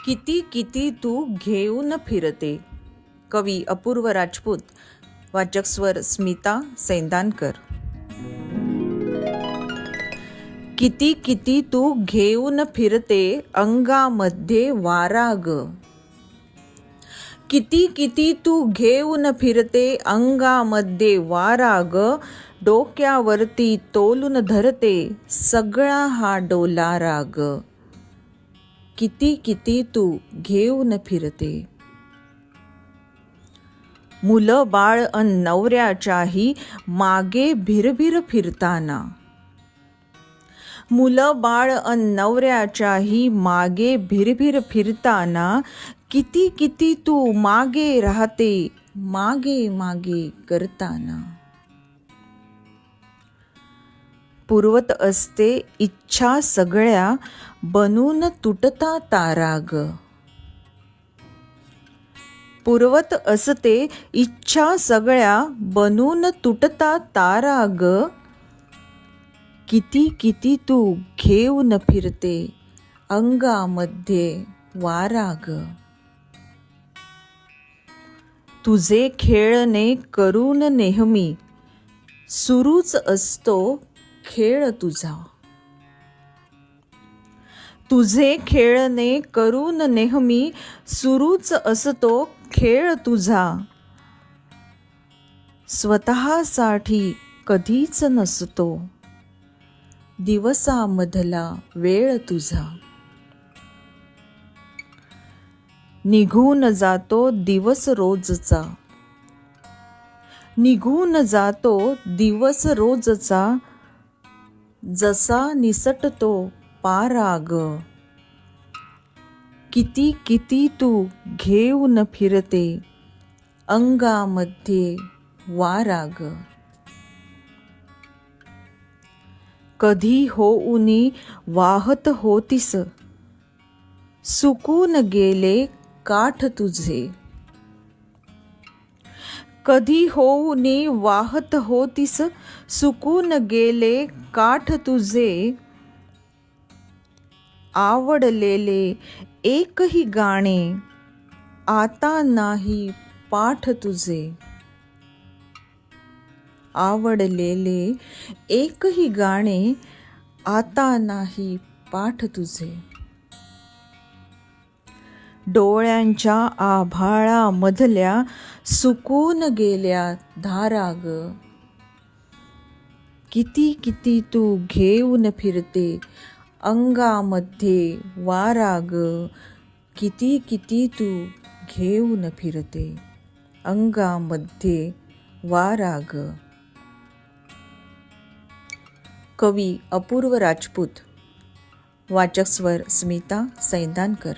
किती किती तू घेऊन फिरते. कवी अपूर्व राजपूत. वाचक स्वर स्मिता सैंदानकर. किती किती तू घेऊन फिरते अंगामध्ये वारा ग. किती किती तू घेऊन फिरते अंगामध्ये वारा ग. डोक्यावरती तोलून धरते सगळा हा डोलारा ग. किती किती तू घेऊन फिरते. मुलं बाळ अन नवऱ्याच्याही मागे भिरभिर फिरताना. मुलं बाळ अन नवऱ्याच्याही मागे भिरभिर फिरताना. किती किती तू मागे राहते मागे मागे करताना. पुरवत असते इच्छा सगळ्या बनून तुटता तारा ग. पुरवत असते इच्छा सगळ्या बनून तुटता तारा ग. किती किती तू घेऊन फिरते अंगामध्ये वारा ग. तुझे खेळणे करून नेहमी सुरूच असतो खेळ तुझा. तुझे खेळणे करून नेहमी सुरूच असतो खेळ तुझा. स्वतःसाठी कधीच नसतो दिवसामधला वेळ तुझा. निघून जातो दिवस रोजचा. निघून जातो दिवस रोजचा. जसा निसटतो पारा ग. किती किती तू घेऊन फिरते अंगामध्ये वारा ग. कधी होऊनी वाहत होतीस सुकून गेले काठ तुझे. कधी होऊनी वाहत होतीस सुकून गेले काठ तुझे. आवडलेले एकही गाणे आता नाही पाठ तुझे. आवडलेले एकही गाणे आता नाही पाठ तुझे. डोळ्यांच्या आभाळामधल्या सुकून गेल्या धारा ग. किती किती तू घेऊन फिरते अंगामध्ये वारा ग. किती किती तू घेऊन फिरते अंगामध्ये वारा ग. कवी अपूर्व राजपूत. वाचक स्वर स्मिता सैंदानकर.